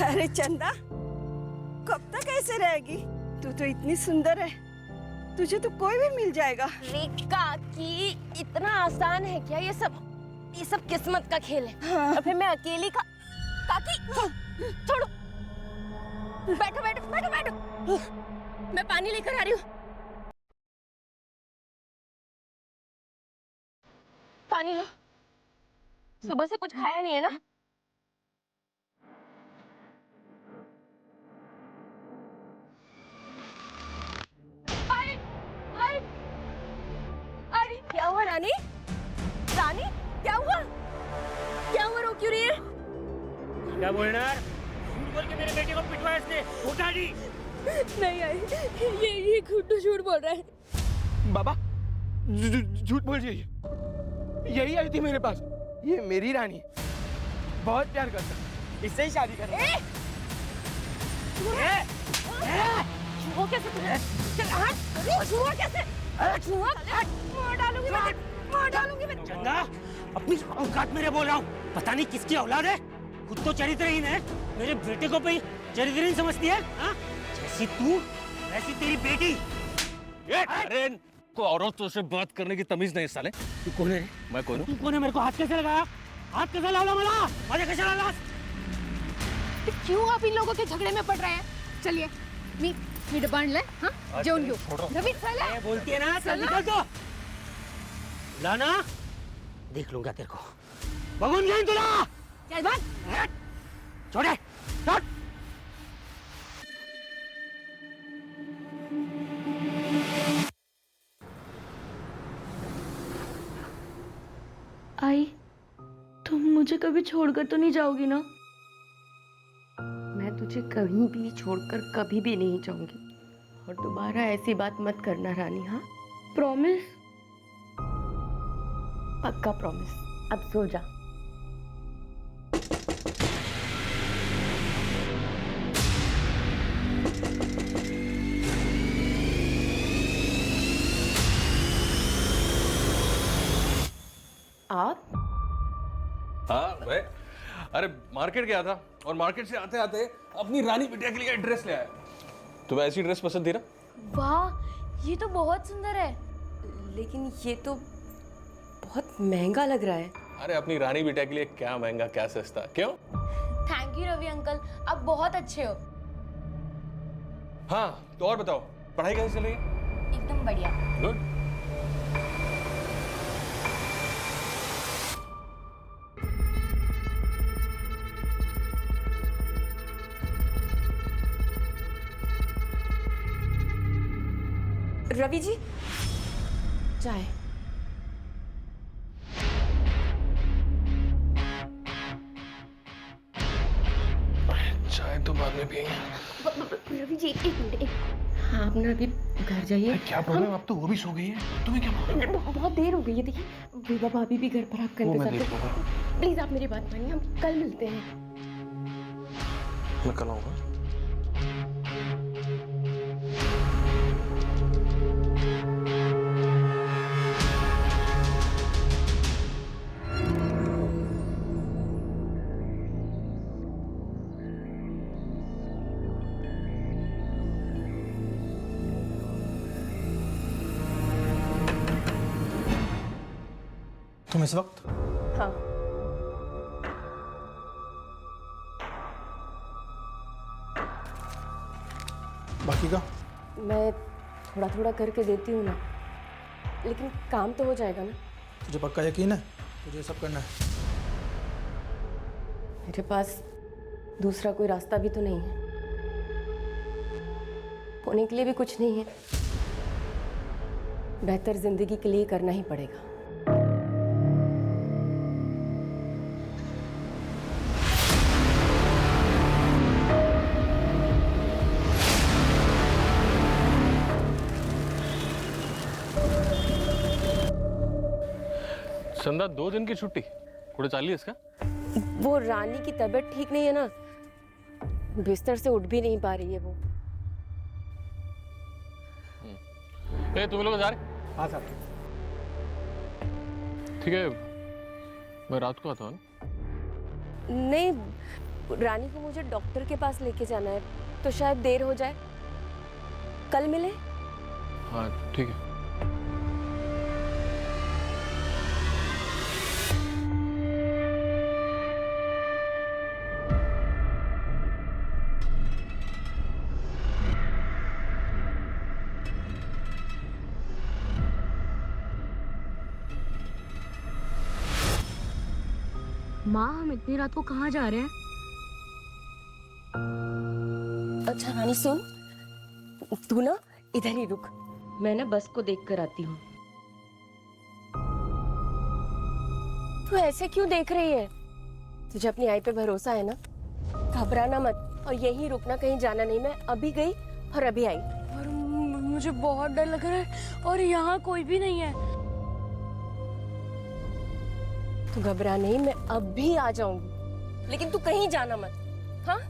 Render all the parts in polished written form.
अरे चंदा, कब तक ऐसे रहेगी? तू तो इतनी सुंदर है, तुझे तो कोई भी मिल जाएगा। काकी, इतना आसान है क्या ये सब? ये सब किस्मत का खेल है। हाँ। और फिर मैं अकेली काकी, छोड़ो। बैठो बैठो बैठो बैठो, मैं पानी लेकर आ रही हूँ। पानी लो। सुबह से कुछ खाया नहीं है ना? अरे क्या हुआ रानी? रानी क्या हुआ? क्या हुआ, रो क्यों रही है? क्या बोलना? झूठ बोल के मेरे बेटे को पिटवाया इसने। उठा दी। नहीं आई, ये खुद झूठ बोल रहा है। बाबा झूठ बोल रही है। यही आई थी मेरे पास। ये मेरी रानी है, बहुत प्यार करता है, इससे ही शादी करें। छुआ कैसे तुझे? चल हट, छुआ कैसे? छुआ, मार डालूंगी मैं, मार डालूंगी मैं। चंदा, अपनी औकात मेरे बोल रहा हूँ। पता नहीं किसकी औलाद है, खुद तो चरित्रहीन है, मेरे बेटे को भी चरित्रहीन समझती है। हाँ? जैसी तू वैसी तेरी बेटी। अरे को औरतों से बात करने की तमीज नहीं साले। तू कौन है? मैं कौन हूँ? तू कौन है? मेरे को हाथ कैसे लगाया? हाथ कैसे लावला मला? माझ्या कशाला लास? क्यों आप इन लोगों के झगड़े में पड़ रहे हैं? चलिए मी डब्बा आणलाय, हाँ जेवण घेऊ। रवी चला। ये बोलती है ना, चल निकल तो। लाना, देख लूंगा तेरे को। बघून घेईन तुला। चल भाग। छोड़े, छोड़। आई, तुम मुझे कभी छोड़कर तो नहीं जाओगी ना? मैं तुझे कहीं भी छोड़कर कभी भी नहीं जाऊंगी। और दोबारा ऐसी बात मत करना रानी। हाँ, प्रॉमिस? पक्का प्रॉमिस। अब सो जा। आप? हाँ मैं, अरे मार्केट गया था और मार्केट से आते आते अपनी रानी बिटिया के लिए ड्रेस ले आया। तुम्हें ऐसी ड्रेस पसंद थी ना? वाह, ये तो बहुत सुंदर है, लेकिन ये तो बहुत महंगा लग रहा है। अरे अपनी रानी बिटिया के लिए क्या महंगा क्या सस्ता, क्यों? थैंक यू रवि अंकल, आप बहुत अच्छे हो। हाँ तो और बताओ, पढ़ाई कैसे चल रही है? एकदम बढ़िया। गुड। रवि जी, चाय। चाय तो बाद में पियेंगे। रवि जी एक मिनट। हाँ, आप ना अभी घर जाइए। क्या प्रॉब्लम? अब तो वो भी सो गई है, तुम्हें क्या प्रॉब्लम? बहुत देर हो गई है। देखिए विभा भाभी भी घर पर आपका इंतजार। प्लीज आप मेरी बात मानिए, हम कल मिलते हैं। मैं कल आऊंगा। तुम इस वक्त? हाँ, बाकी का? मैं थोड़ा थोड़ा करके देती हूँ ना, लेकिन काम तो हो जाएगा ना? तुझे पक्का यकीन है तुझे सब करना है? मेरे पास दूसरा कोई रास्ता भी तो नहीं है, होने के लिए भी कुछ नहीं है। बेहतर जिंदगी के लिए करना ही पड़ेगा। चंदा 2 दिन की छुट्टी कुछ चाली इसका? वो रानी की तबीयत ठीक नहीं है ना, बिस्तर से उठ भी नहीं पा रही है वो। ए तुम लोग जा रहे? हाँ साहब। ठीक है, मैं रात को आता हूँ। नहीं, रानी को मुझे डॉक्टर के पास लेके जाना है, तो शायद देर हो जाए। कल मिले? हाँ ठीक है। माँ, हम इतनी रात को कहाँ जा रहे हैं? अच्छा रानी सुन, तू ना इधर ही रुक, मैं ना बस को देख कर आती हूँ। तू ऐसे क्यों देख रही है? तुझे अपनी आई पे भरोसा है ना? घबराना मत और यहीं रुकना, कहीं जाना नहीं। मैं अभी गई और अभी आई। और मुझे बहुत डर लग रहा है और यहाँ कोई भी नहीं है। तू घबरा नहीं, मैं अब भी आ जाऊंगी, लेकिन तू कहीं जाना मत, हाँ?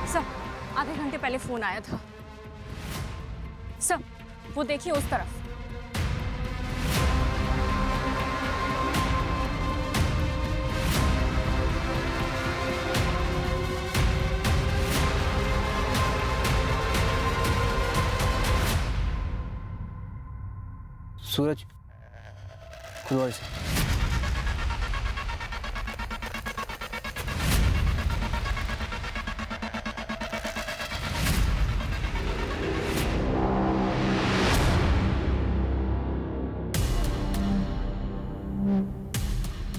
सर, आधे घंटे पहले फोन आया था। सर, वो देखिए उस तरफ। सूरज, गुड से।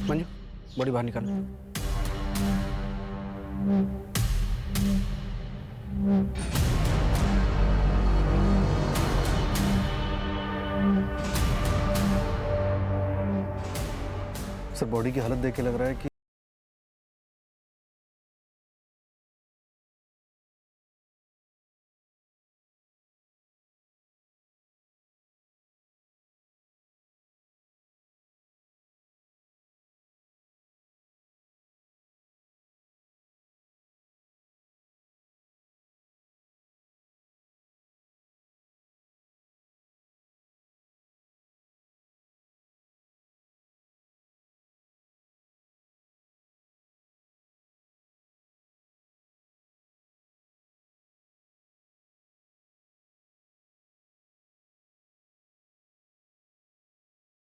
मंजू, बॉडी बाहर निकालो। सर, बॉडी की हालत देख के लग रहा है कि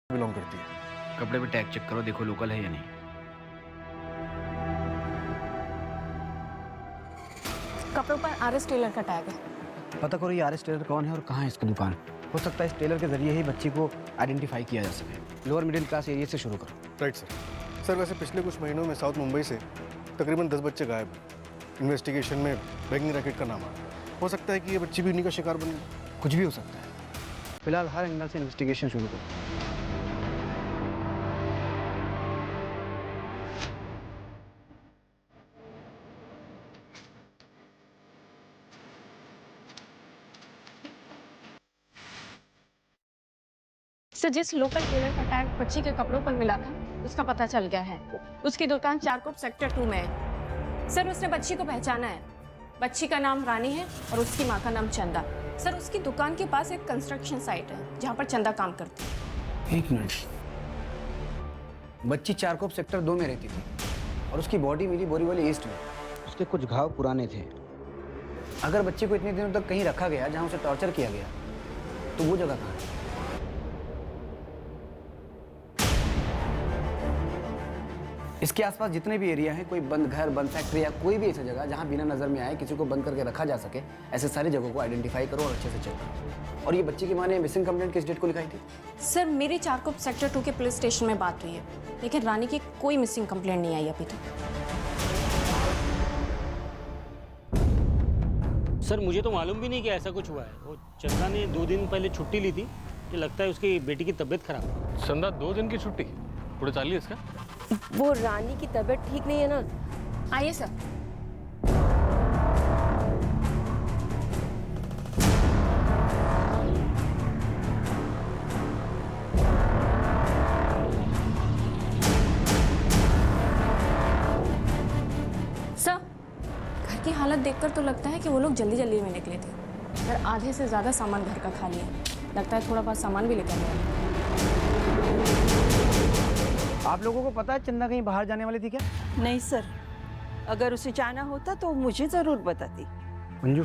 बिलोंग करती है। कपड़े पे टैग चेक करो, देखो लोकल है या नहीं। कपड़ों पर आर.एस. टेलर का टैग है। पता करो ये आर.एस. टेलर कौन है और कहाँ है इसकी दुकान। हो सकता है इस टेलर के जरिए ही बच्ची को आइडेंटिफाई किया जा सके। लोअर मिडिल क्लास एरिया से शुरू करो। Right sir. सर, वैसे पिछले कुछ महीनों में साउथ मुंबई से तकरीबन 10 बच्चे गायब हैं। इन्वेस्टिगेशन में बैंकिंग रैकेट का नाम आया। हो सकता है कि ये बच्ची भी उन्हीं का शिकार बन गई। कुछ भी हो सकता है। फिलहाल हर एंगल से इन्वेस्टिगेशन शुरू करो। सर, जिस लोकल टेलर का टैग बच्ची के कपड़ों पर मिला था, उसका पता चल गया है। उसकी दुकान चारकोप सेक्टर 2 में है। सर, उसने बच्ची को पहचाना है। बच्ची का नाम रानी है और उसकी माँ का नाम चंदा। सर, उसकी दुकान के पास एक कंस्ट्रक्शन साइट है जहाँ पर चंदा काम करती है। एक मिनट, बच्ची चारकोप सेक्टर 2 में रहती थी और उसकी बॉडी मिली बोरीवली ईस्ट में। उसके कुछ घाव पुराने थे। अगर बच्ची को इतने दिनों तक कहीं रखा गया जहाँ उसे टॉर्चर किया गया, तो वो जगह कहाँ है? इसके आसपास जितने भी एरिया हैं, कोई बंद घर, बंद फैक्ट्री या कोई भी ऐसी जगह जहाँ बिना नज़र में आए किसी को बंद करके रखा जा सके, ऐसे सारी जगहों को आइडेंटिफाई करो और अच्छे से चेक करो। और ये बच्ची की माँ ने मिसिंग कंप्लेंट किस डेट को लिखाई थी? सर मेरी चारकोप सेक्टर 2 के पुलिस स्टेशन में बात हुई है, लेकिन रानी की कोई मिसिंग कंप्लेंट नहीं आई अभी तक। सर मुझे तो मालूम भी नहीं कि ऐसा कुछ हुआ है। वो चंदा ने 2 दिन पहले छुट्टी ली थी, कि लगता है उसकी बेटी की तबीयत खराब है। चंदा 2 दिन की छुट्टी पूरे चालिए इसका। वो रानी की तबीयत ठीक नहीं है ना। आइए सर। सर, घर की हालत देखकर तो लगता है कि वो लोग जल्दी जल्दी में निकले थे। पर आधे से ज़्यादा सामान घर का खा लिया, लगता है थोड़ा बहुत सामान भी लेकर गए। आप लोगों को पता है चंदा कहीं बाहर जाने वाली थी क्या? नहीं सर, अगर उसे जाना होता तो मुझे जरूर बताती। मंजू,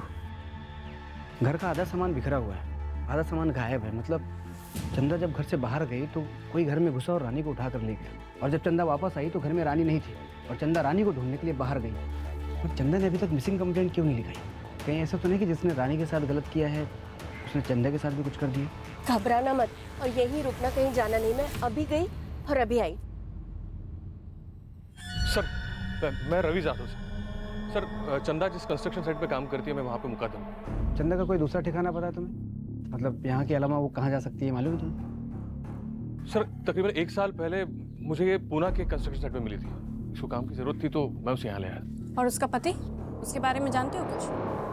घर का आधा सामान बिखरा हुआ है, आधा सामान गायब है। मतलब चंदा जब घर से बाहर गई तो कोई घर में घुसा और रानी को उठा कर ले गया। और जब चंदा वापस आई तो घर में रानी नहीं थी और चंदा रानी को ढूंढने के लिए बाहर गई। और चंदा ने अभी तक मिसिंग कंप्लेंट क्यों नहीं लिखाई? कहीं ऐसा तो नहीं कि जिसने रानी के साथ गलत किया है उसने चंदा के साथ भी कुछ कर दिया? घबराना मत और यहीं रुकना, कहीं जाना नहीं। मैं अभी गई और अभी आई। सर मैं रवि जाधव सर। चंदा जिस कंस्ट्रक्शन साइट पे काम करती है, मैं वहाँ पे मुकदम हूँ। चंदा का कोई दूसरा ठिकाना पता है तुम्हें? मतलब यहाँ के अलावा वो कहाँ जा सकती है, मालूम है तुम्हें? सर तकरीबन 1 साल पहले मुझे ये पूना के कंस्ट्रक्शन साइट पे मिली थी। उसको काम की जरूरत थी तो मैं उसे यहाँ ले आया। और उसका पति, उसके बारे में जानते हो कुछ?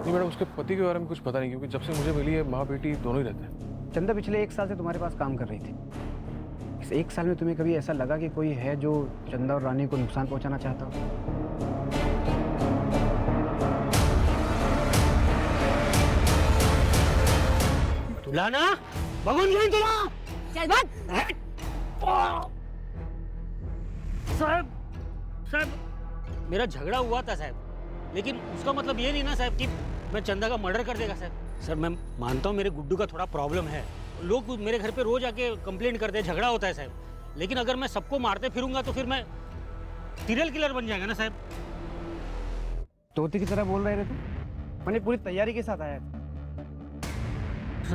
नहीं मैडम, उसके पति के बारे में कुछ पता नहीं, क्योंकि जब से मुझे मिली है माँ बेटी दोनों ही रहते हैं। चंदा पिछले 1 साल से तुम्हारे पास काम कर रही थी। इस 1 साल में तुम्हें कभी ऐसा लगा कि कोई है जो चंदा और रानी को नुकसान पहुंचाना चाहता हो? तुलाना भगवान नहीं तुला। चल भाग। साहब मेरा झगड़ा हुआ था साहब, लेकिन उसका मतलब ये नहीं ना साहब कि मैं चंदा का मर्डर कर देगा साहब। सर मैं मानता हूँ मेरे गुड्डू का थोड़ा प्रॉब्लम है, लोग मेरे घर पे रोज आके कंप्लेंट करते हैं, झगड़ा होता है साहब। लेकिन अगर मैं सबको मारते फिरूंगा तो फिर मैं सीरियल किलर बन जाएगा ना साहब। तोते की तरह बोल रहे थे तुम? मैंने पूरी तैयारी के साथ आया था।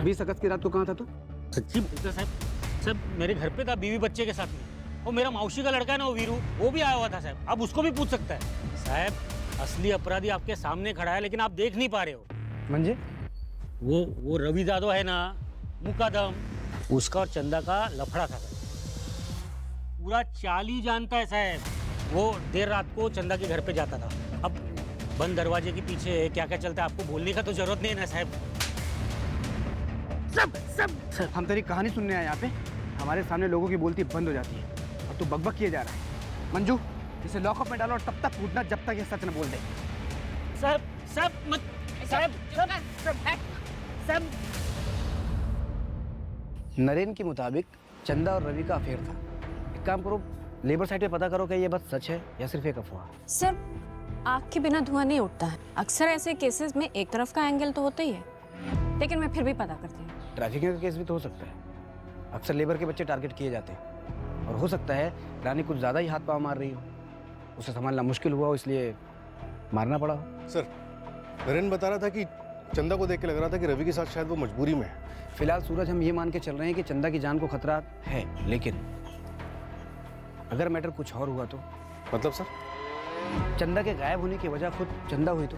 20 अगस्त की रात को कहाँ था तू? सच्ची बोलते साहब। साहब मेरे घर पे था बीवी बच्चे के साथ में। और मेरा मौसी का लड़का है ना वो वीरू, वो भी आया हुआ था साहब। अब उसको भी पूछ सकता है साहब। असली अपराधी आपके सामने खड़ा है, लेकिन आप देख नहीं पा रहे हो। मंजे वो रवि जादव है ना, मुकादम, उसका और चंदा का लफड़ा था साहब। पूरा चाल ही जानता है साहब। वो देर रात को चंदा के घर पे जाता था। अब बंद दरवाजे के पीछे क्या क्या चलता है आपको बोलने का तो जरूरत नहीं है ना साहब। सब हम तेरी कहानी सुनने आए यहाँ पे। हमारे सामने लोगों की बोलती बंद हो जाती है और तू बकबक किए जा रहा है। मंजू, इसे लॉकअप में डालो और तब तक कूदना जब तक ये सच न बोल दे। साहब साहब मत साहब नरेन के मुताबिक चंदा और रवि का अफेयर था। एक काम करो, लेबर साइट पे पता करो कि ये बात सच है या सिर्फ एक अफवाह। सर आग के बिना धुआं नहीं उठता है। अक्सर ऐसे केसेस में एक तरफ का एंगल तो होता ही है, लेकिन मैं फिर भी पता करती हूँ। ट्रैफिकिंग का केस भी तो हो सकता है। अक्सर लेबर के बच्चे टारगेट किए जाते हैं और हो सकता है रानी कुछ ज़्यादा ही हाथ पाँव मार रही हो, उसे संभालना मुश्किल हुआ हो इसलिए मारना पड़ा हो। सर नरेन बता रहा था कि चंदा को देख के लग रहा था कि रवि के साथ शायद वो मजबूरी में है। फिलहाल सूरज हम ये मान के चल रहे हैं कि चंदा की जान को खतरा है, लेकिन अगर मैटर कुछ और हुआ तो? मतलब सर? चंदा के गायब होने की वजह खुद चंदा हुई तो?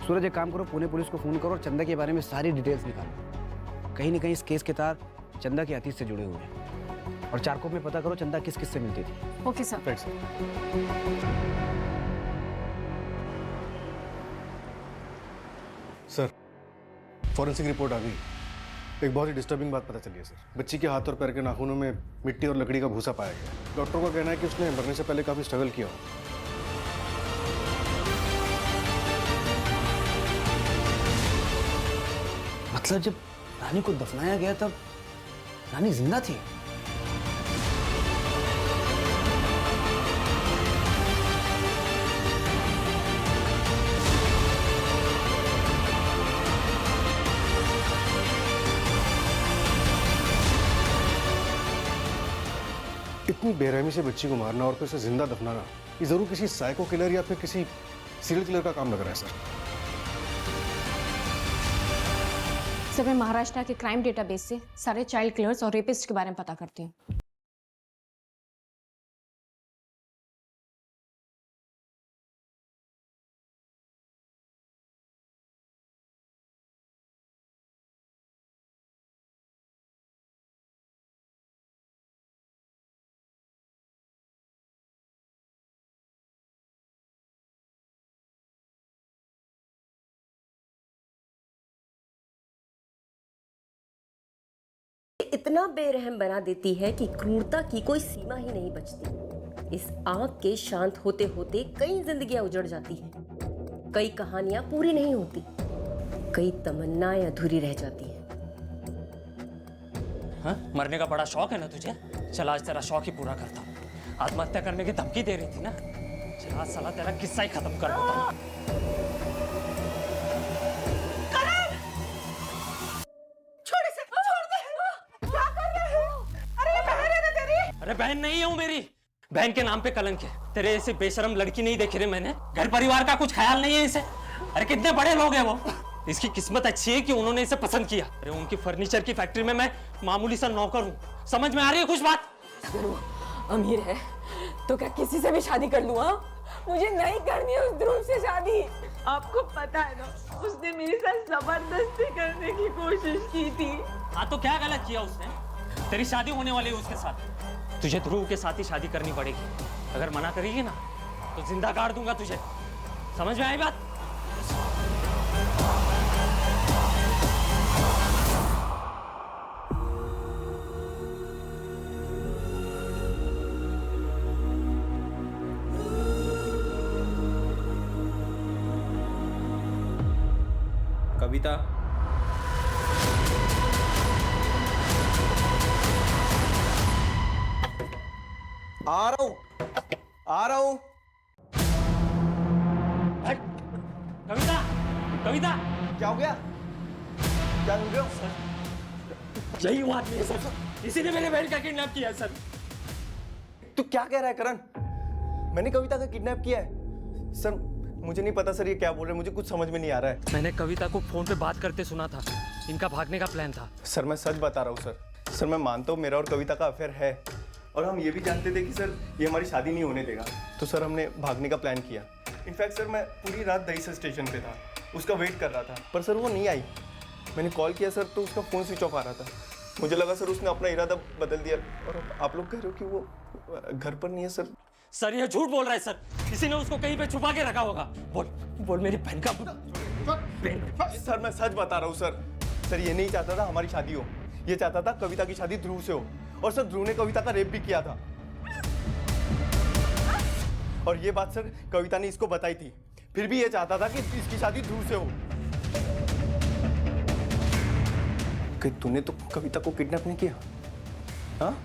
सूरज एक काम करो, पुणे पुलिस को फोन करो और चंदा के बारे में सारी डिटेल्स निकालो। कहीं ना कहीं इस केस के तार चंदा के अतीत से जुड़े हुए हैं और चारकोप में पता करो चंदा किस किस से मिलती थी। Okay sir. Right sir. Forensic report आ गई। एक बहुत ही डिस्टर्बिंग बात पता चली है सर। बच्ची के हाथ और पैर के नाखूनों में मिट्टी और लकड़ी का भूसा पाया गया। डॉक्टर का कहना है कि उसने मरने से पहले काफी स्ट्रगल किया हो। मतलब जब रानी को दफनाया गया तब रानी जिंदा थी? इतनी बेरहमी से बच्ची को मारना और फिर उसे जिंदा दफनाना, ये जरूर किसी साइको किलर या फिर किसी सीरियल किलर का काम लग रहा है सर। सर मैं महाराष्ट्र के क्राइम डेटाबेस से सारे चाइल्ड किलर्स और रेपिस्ट के बारे में पता करती हूँ। इतना बेरहम बना देती है कि क्रूरता की कोई सीमा ही नहीं बचती। इस आग के शांत होते होते कई जिंदगियां उजड़ जाती हैं, कई कहानियां पूरी नहीं होती, कई तमन्नाएं अधूरी रह जाती हैं। हाँ? मरने का बड़ा शौक है ना तुझे? चल आज तेरा शौक ही पूरा करता हूँ। आत्महत्या करने की धमकी दे रही थी ना, चल आज साला तेरा किस्सा ही खत्म कर देता हूँ। अरे बहन नहीं हूँ मेरी, बहन के नाम पे कलंक है। तेरे ऐसे बेशरम लड़की नहीं देखी रे मैंने, घर परिवार का कुछ ख्याल नहीं है इसे। अरे कितने बड़े लोग हैं वो, इसकी किस्मत अच्छी है कि उन्होंने इसे पसंद किया। अरे उनकी फर्नीचर की फैक्ट्री में मैं मामूली सा नौकर हूँ, समझ में आ रही है कुछ बात? अगर वो अमीर है तो क्या किसी से भी शादी कर लूँ? मुझे नहीं करनी है उस ध्रुव से शादी। आपको पता है ना, उसने मेरे साथ जबरदस्ती करने की कोशिश की थी। हाँ तो क्या गलत किया उसने? तेरी शादी होने वाली है उसके साथ, तुझे ध्रुव के साथ ही शादी करनी पड़ेगी। अगर मना करेगी ना तो जिंदा गाड़ दूंगा तुझे, समझ में आई बात? कविता, आ रहा हूँ, आ रहा हूँ। कविता, कविता, क्या हो गया? क्या हो गया? यही वो आदमी है सर, इसी ने मेरे बहन का किडनैप किया है सर। तू क्या कह रहा है करण? मैंने कविता का किडनैप किया है? सर मुझे नहीं पता सर, ये क्या बोल रहे हैं, मुझे कुछ समझ में नहीं आ रहा है। मैंने कविता को फोन पे बात करते सुना था, इनका भागने का प्लान था। सर मैं सच बता रहा हूँ सर। सर मैं मानता हूँ मेरा और कविता का अफेयर है, और हम ये भी जानते थे कि सर ये हमारी शादी नहीं होने देगा, तो सर हमने भागने का प्लान किया। इनफैक्ट सर मैं पूरी रात दहीसर स्टेशन पे था, उसका वेट कर रहा था, पर सर वो नहीं आई। मैंने कॉल किया सर तो उसका फ़ोन स्विच ऑफ आ रहा था। मुझे लगा सर उसने अपना इरादा बदल दिया, और आप लोग कह रहे हो कि वो घर पर नहीं है सर। सर ये झूठ बोल रहा है सर, किसी ने उसको कहीं पे छुपा के रखा होगा। बोल बोल मेरी बहन का। सर मैं सच बता रहा हूँ सर। सर ये नहीं चाहता था हमारी शादी हो, ये चाहता था कविता की शादी ध्रुव से हो, और सर ध्रुव ने कविता का रेप भी किया था। और ये बात सर कविता ने इसको बताई थी, फिर भी ये चाहता था कि इसकी शादी ध्रुव से हो। कि तूने तो कविता को किडनैप नहीं किया? हाँ?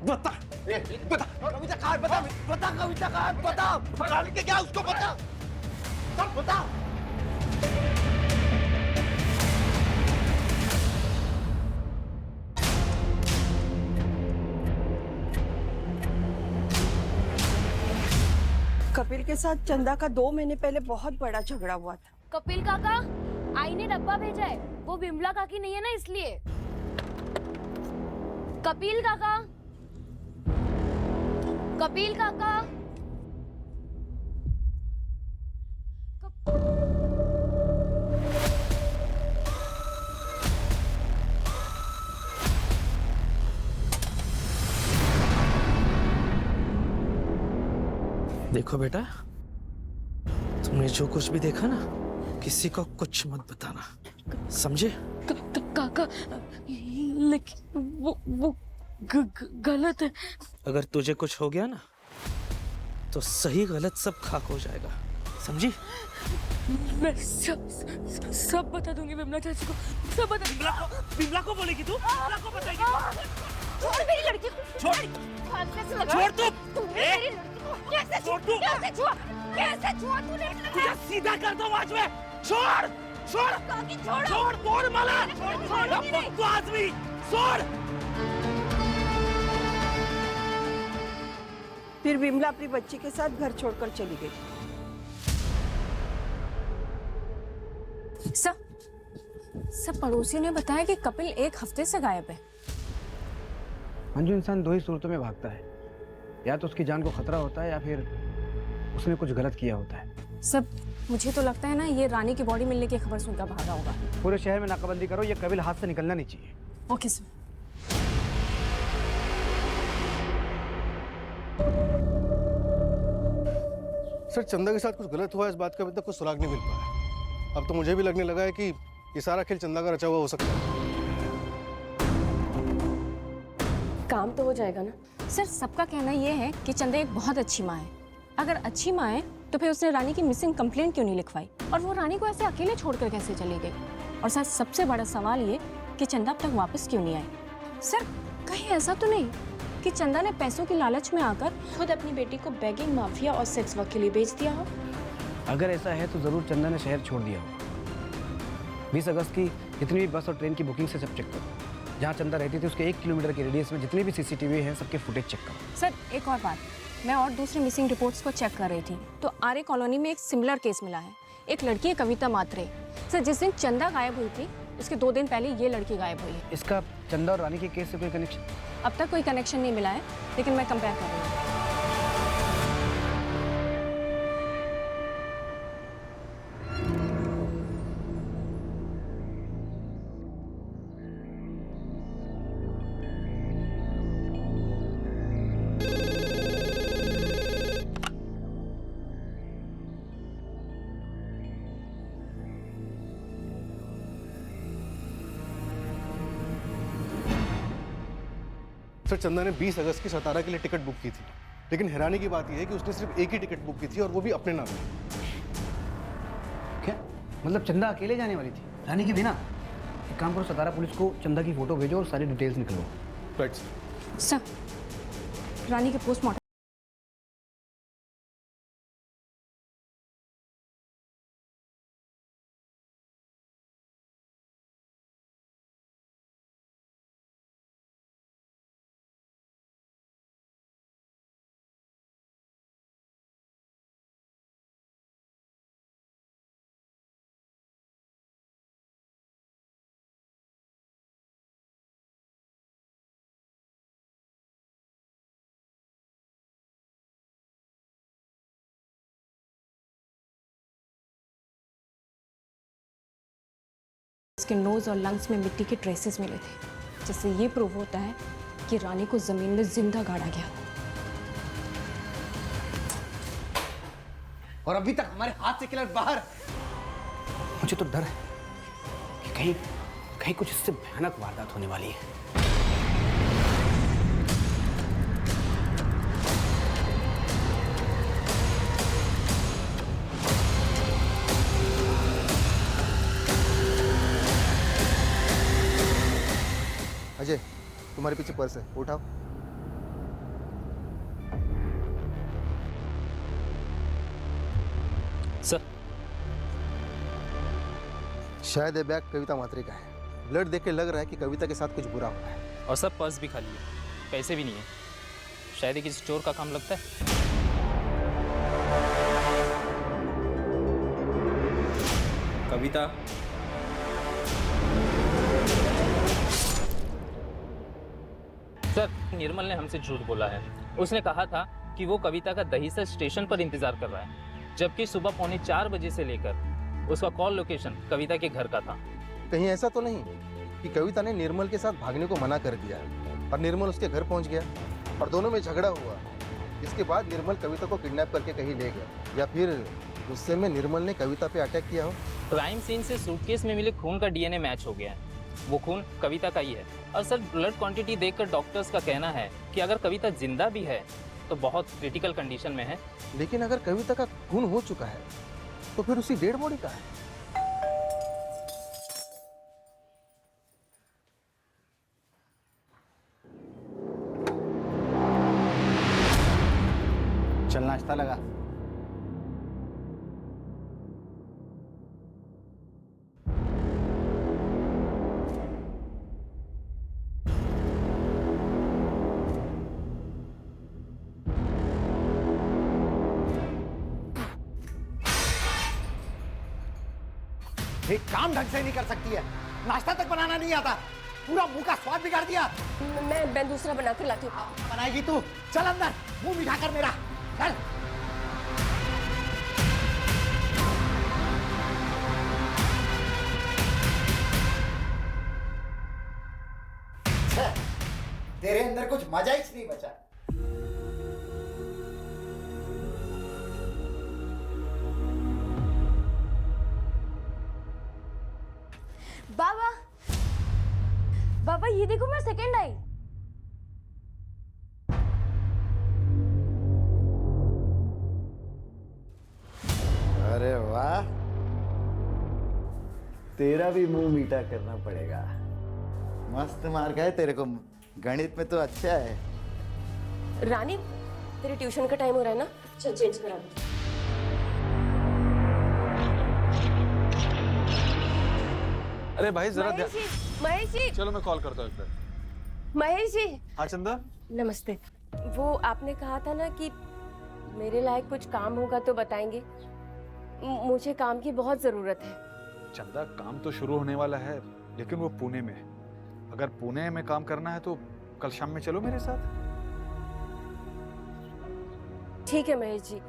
बता, बता कविता कहाँ है? बता, बता कविता कहाँ है? बता, पकड़ के क्या उसको बता, सब बता। कपिल के साथ चंदा का 2 महीने पहले बहुत बड़ा झगड़ा हुआ था। कपिल काका, आई ने डब्बा भेजा है, वो बिमला काकी नहीं है ना इसलिए। कपिल काका, कपिल काका, देखो बेटा, तुमने जो कुछ भी देखा ना, किसी को कुछ मत बताना, समझे? काका, लेकिन वो गलत है। अगर तुझे कुछ हो गया ना तो सही गलत सब खाक हो जाएगा, समझी? मैं सब बता दूंगी बिमला चाची को, सब बता। बिमला को बोलेगी तू? बिमला को बताएगी? छोड़ मेरी लड़की को, छोड़। छोड़ तू! मेरी लड़की को कैसे छोड़ तू? कैसे छोड़? कैसे छोड़ तूने? तुझे सीधा कर दो आज में। छोड़, छोड़, छोड़, छोड़, तोड़ माला, छोड़ आदमी, छोड़। फिर विमला अपनी बच्ची के साथ घर छोड़कर चली गई। सब पड़ोसियों ने बताया कि कपिल 1 हफ्ते से गायब है। मंजू, इंसान 2 ही सूरतों में भागता है, या तो उसकी जान को खतरा होता है या फिर उसने कुछ गलत किया होता है। सब मुझे तो लगता है ना, ये रानी की बॉडी मिलने की खबर सुनकर भागा होगा। पूरे शहर में नाकाबंदी करो, ये कपिल हाथ से निकलना नहीं चाहिए। Okay sir. सर, चंदा के साथ कुछ गलत हुआ, इस बात का अभी तक कुछ सुराग नहीं मिल पाया। अब तो मुझे भी लगने लगा है कि ये सारा खेल चंदा का रचा हुआ हो सकता है। काम तो हो जाएगा ना? सर, सबका कहना यह है कि चंदा एक बहुत अच्छी माँ है। अगर अच्छी माँ है तो फिर उसने रानी की मिसिंग कंप्लेंट क्यों नहीं लिखवाई, और वो रानी को ऐसे अकेले छोड़कर कैसे चली गई? और सर, सबसे बड़ा सवाल ये कि चंदा अब तक वापस क्यों नहीं आई? सर, कहीं ऐसा तो नहीं कि चंदा ने पैसों की लालच में आकर खुद अपनी बेटी को बेगिंग माफिया और सेक्स वर्क के लिए बेच दिया हो? अगर ऐसा है तो जरूर चंदा ने शहर छोड़ दिया हो। 20 अगस्त की जितनी भी बस और ट्रेन की बुकिंग से सब चेक करो। जहाँ चंदा रहती थी उसके 1 किलोमीटर के रेडियस में जितने भी सीसीटीवी हैं सबके फुटेज चेक करो। सर, एक और बात, मैं और दूसरी मिसिंग रिपोर्ट्स को चेक कर रही थी तो आर्य कॉलोनी में एक सिमिलर केस मिला है। एक लड़की है कविता मात्रे। सर, जिस दिन चंदा गायब हुई थी उसके 2 दिन पहले ये लड़की गायब हुई है। इसका चंदा और रानी के केस से कोई कनेक्शन? अब तक कोई कनेक्शन नहीं मिला है, लेकिन मैं कंपेयर कर रही हूँ। सर, चंदा ने 20 अगस्त की सतारा के लिए टिकट बुक की थी, लेकिन हैरानी की बात यह है कि उसने सिर्फ एक ही टिकट बुक की थी और वो भी अपने नाम पे। क्या मतलब चंदा अकेले जाने वाली थी, रानी के बिना? एक काम करो, सतारा पुलिस को चंदा की फोटो भेजो और सारी डिटेल्स निकलवाओ। राइट सर, रानी के पोस्टमार्टम। इसके नोज और लंग्स में मिट्टी के ट्रेसेस मिले थे, जिससे ये प्रूव होता है कि रानी को जमीन में जिंदा गाड़ा गया। और अभी तक हमारे हाथ से किलर बाहर। मुझे तो डर है कि कहीं कुछ इससे भयानक वारदात होने वाली है। अजय, तुम्हारे पीछे पर्स है, उठाओ। सर, शायद ये बैग कविता मात्रे का है। ब्लड देख के लग रहा है कि कविता के साथ कुछ बुरा हुआ है। और सर, पर्स भी खाली है, पैसे भी नहीं है। शायद ये किसी चोर का काम लगता है। कविता, सर, निर्मल ने हमसे झूठ बोला है। उसने कहा था कि वो कविता का दहीसर स्टेशन पर इंतजार कर रहा है, जबकि सुबह 3:45 बजे से लेकर उसका कॉल लोकेशन कविता के घर का था। कहीं ऐसा तो नहीं कि कविता ने निर्मल के साथ भागने को मना कर दिया और निर्मल उसके घर पहुंच गया और दोनों में झगड़ा हुआ, इसके बाद निर्मल कविता को किडनैप करके कहीं ले गया, या फिर गुस्से में निर्मल ने कविता पे अटैक किया हो? क्राइम सीन से सूटकेस में मिले खून का डीएनए मैच हो गया है। वो खून कविता का ही है। और सर, ब्लड क्वांटिटी देखकर डॉक्टर्स का कहना है कि अगर कविता जिंदा भी है तो बहुत क्रिटिकल कंडीशन में है। लेकिन अगर कविता का खून हो चुका है तो फिर उसी डेड बॉडी का है। चल, नाश्ता लगा। एक काम ढंग से नहीं कर सकती है, नाश्ता तक बनाना नहीं आता, पूरा मुंह का स्वाद बिगाड़ दिया। मैं दूसरा बना कर लाती हूँ। बनाएगी तू? चल अंदर, मुंह मिठा कर मेरा, चल। तेरे अंदर कुछ मजा ही नहीं बचा। बाबा, बाबा ये देखो मैं सेकंड आई। अरे वाह, तेरा भी मुंह मीठा करना पड़ेगा। मस्त मार्क है तेरे को, गणित में तो अच्छा है। रानी, तेरे ट्यूशन का टाइम हो रहा है ना, चल चेंज करा दो। अरे भाई जरा महेश जी, चलो मैं कॉल करता हूँ एक बार। महेश जी। हाँ चंदा, नमस्ते। वो आपने कहा था ना कि मेरे लायक कुछ काम होगा तो बताएंगे। मुझे काम की बहुत जरूरत है। चंदा, काम तो शुरू होने वाला है, लेकिन वो पुणे में है। अगर पुणे में काम करना है तो कल शाम में चलो मेरे साथ। ठीक है महेश जी,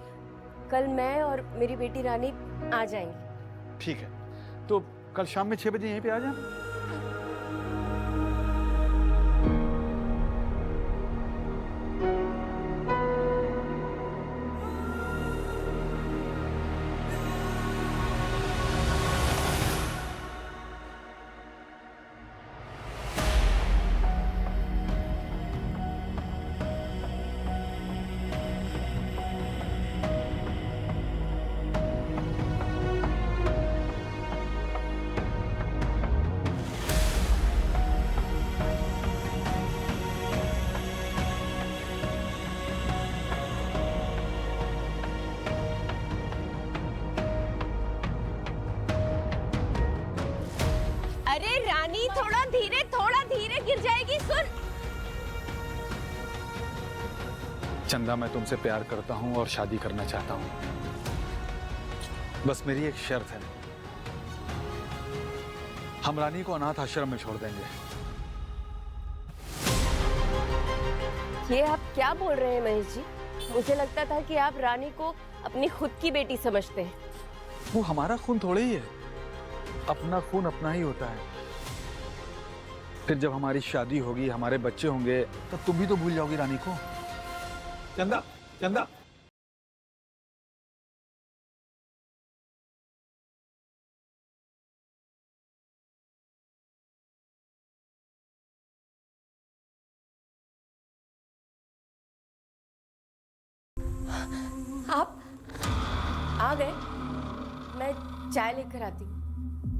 कल मैं और मेरी बेटी रानी आ जाएंगे। ठीक है, तो कल शाम में 6 बजे यहीं पे आ जाना। अरे रानी, थोड़ा धीरे गिर जाएगी, सुन। चंदा, मैं तुमसे प्यार करता हूँ और शादी करना चाहता हूँ। बस मेरी एक शर्त है, हम रानी को अनाथ आश्रम में छोड़ देंगे। ये आप क्या बोल रहे हैं महेश जी? मुझे लगता था कि आप रानी को अपनी खुद की बेटी समझते हैं। वो हमारा खून थोड़े ही है, अपना खून अपना ही होता है। फिर जब हमारी शादी होगी, हमारे बच्चे होंगे, तब तुम भी तो भूल जाओगी रानी को। चंदा, चंदा। आप आ गए? मैं चाय लेकर आती हूँ।